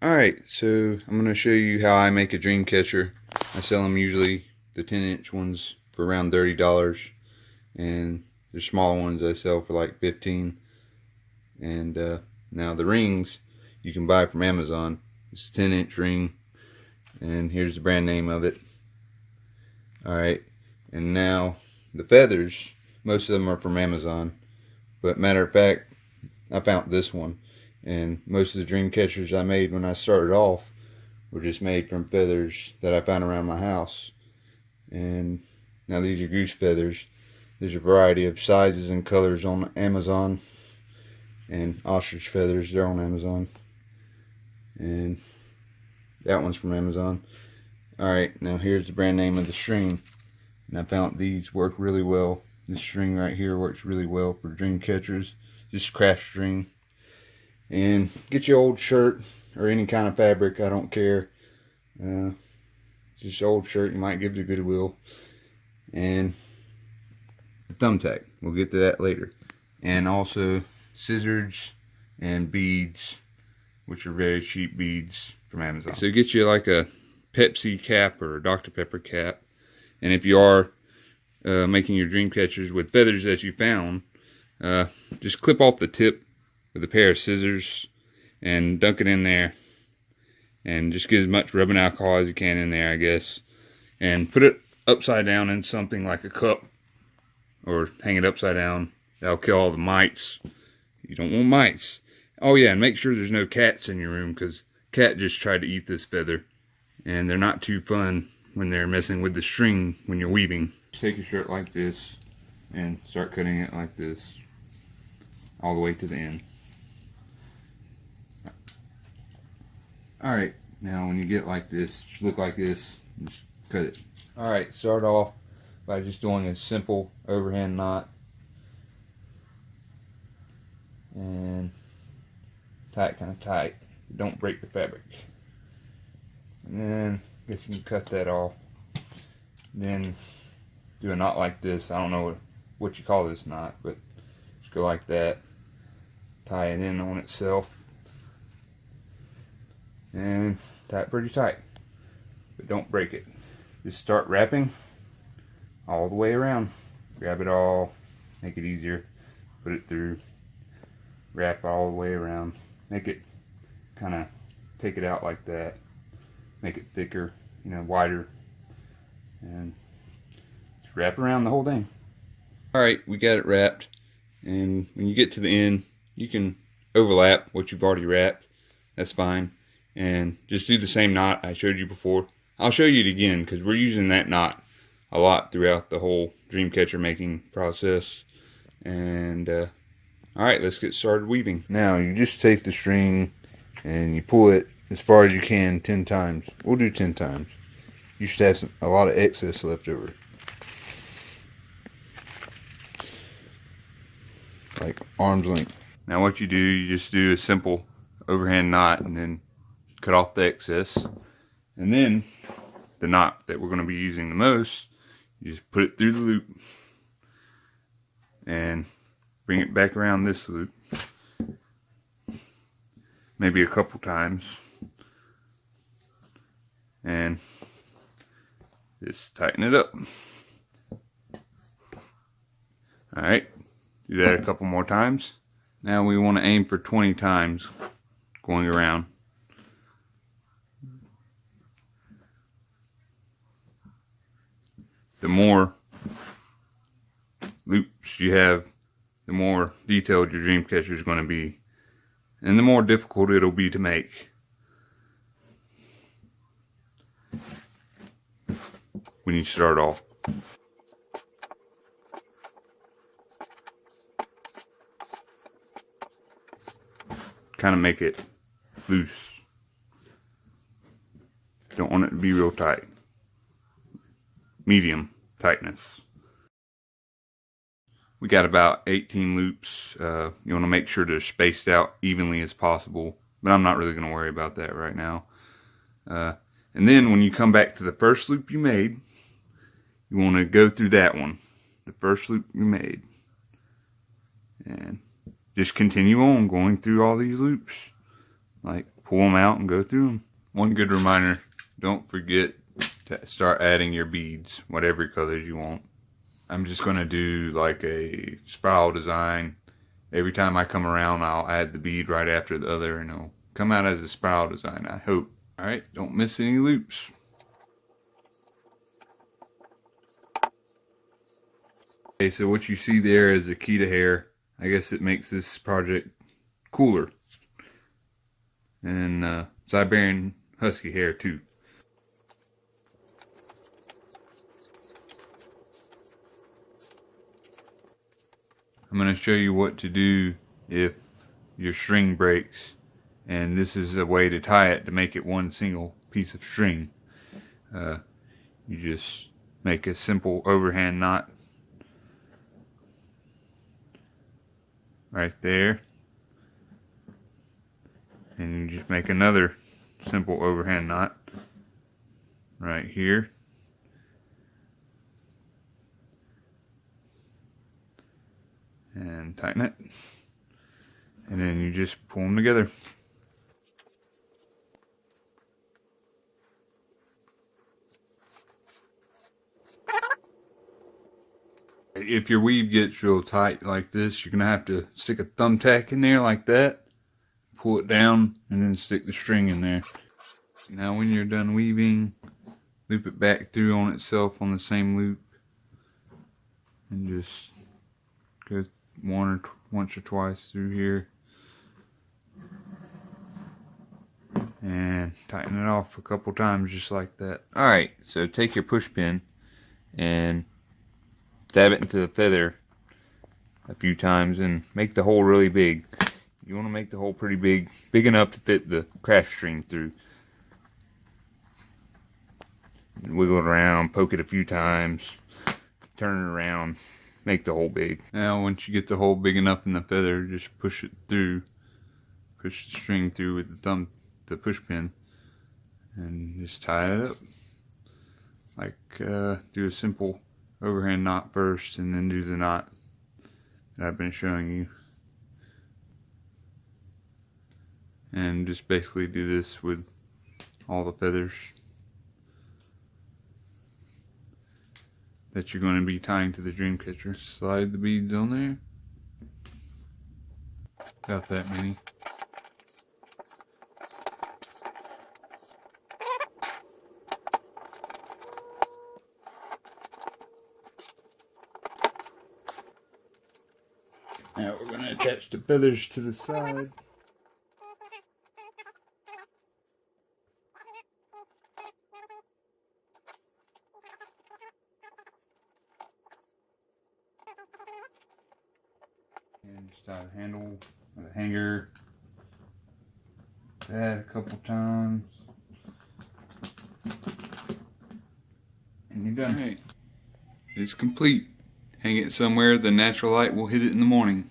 Alright, so I'm going to show you how I make a dream catcher. I sell them usually, the 10-inch ones, for around $30. And the smaller ones I sell for like $15. And now the rings you can buy from Amazon. It's a 10-inch ring. And here's the brand name of it. Alright, and now the feathers, most of them are from Amazon. But matter of fact, I found this one. And most of the dream catchers I made when I started off were just made from feathers that I found around my house. And now these are goose feathers. There's a variety of sizes and colors on Amazon. And ostrich feathers, they're on Amazon. And that one's from Amazon. Alright, now here's the brand name of the string. And I found these work really well. This string right here works really well for dream catchers. Just craft string. And get your old shirt or any kind of fabric, I don't care. Just old shirt you might give to Goodwill. And a thumbtack, we'll get to that later. And also scissors and beads, which are very cheap beads from Amazon. So get you like a Pepsi cap or a Dr. Pepper cap. And if you are making your dream catchers with feathers that you found, just clip off the tip with a pair of scissors and dunk it in there, and just get as much rubbing alcohol as you can in there, I guess, and put it upside down in something like a cup, or hang it upside down. That'll kill all the mites. You don't want mites. Oh yeah, and make sure there's no cats in your room, because cat just tried to eat this feather, and they're not too fun when they're messing with the string when you're weaving. Just take your shirt like this and start cutting it like this all the way to the end. Alright, now when you get like this, just look like this, just cut it. Alright, start off by just doing a simple overhand knot. And tie it kind of tight. Don't break the fabric. And then, I guess you can cut that off. Then, do a knot like this. I don't know what you call this knot, but just go like that. Tie it in on itself. And tie it pretty tight, but don't break it. Just start wrapping all the way around. Grab it all, make it easier, put it through, wrap all the way around, make it kind of, take it out like that, make it thicker, you know, wider, and just wrap around the whole thing. Alright, we got it wrapped, and when you get to the end, you can overlap what you've already wrapped, that's fine. And just do the same knot I showed you before. I'll show you it again because we're using that knot a lot throughout the whole dream catcher making process. And alright, let's get started weaving. Now you just take the string and you pull it as far as you can 10 times. We'll do 10 times. You should have a lot of excess left over. Like arm's length. Now what you do, you just do a simple overhand knot and then cut off the excess, and then the knot that we're going to be using the most, you just put it through the loop and bring it back around this loop, maybe a couple times, and just tighten it up. Alright, do that a couple more times. Now we want to aim for 20 times going around. The more loops you have, the more detailed your dream catcher is going to be, and the more difficult it'll be to make. When you start off. Kind of make it loose. Don't want it to be real tight. Medium tightness. We got about 18 loops. You want to make sure they're spaced out evenly as possible, but I'm not really going to worry about that right now. And then when you come back to the first loop you made, you want to go through that one, the first loop you made, and just continue on going through all these loops, like pull them out and go through them. One good reminder, don't forget to start adding your beads, whatever colors you want. I'm just going to do like a spiral design. Every time I come around, I'll add the bead right after the other, and it'll come out as a spiral design, I hope. Alright, don't miss any loops. Okay, so what you see there is Akita hair. I guess it makes this project cooler. And Siberian Husky hair too. I'm going to show you what to do if your string breaks, and this is a way to tie it to make it one single piece of string. You just make a simple overhand knot right there, and you just make another simple overhand knot right here, and tighten it, and then you just pull them together. If your weave gets real tight like this, you're gonna have to stick a thumbtack in there like that, pull it down, and then stick the string in there. Now when you're done weaving, loop it back through on itself on the same loop, and just go once or twice through here, and tighten it off a couple times just like that. Alright, so take your push pin and stab it into the feather a few times and make the hole really big. You want to make the hole pretty big enough to fit the craft string through. Wiggle it around, poke it a few times, turn it around, make the hole big. Now once you get the hole big enough in the feather, just push it through, push the string through with the push pin, and just tie it up. Like do a simple overhand knot first, and then do the knot that I've been showing you, and just basically do this with all the feathers that you're going to be tying to the Dreamcatcher. Slide the beads on there, about that many. Now we're going to attach the feathers to the side. And just tie the handle with a hanger. That a couple times. And you're done. Right. It's complete. Hang it somewhere the natural light will hit it in the morning.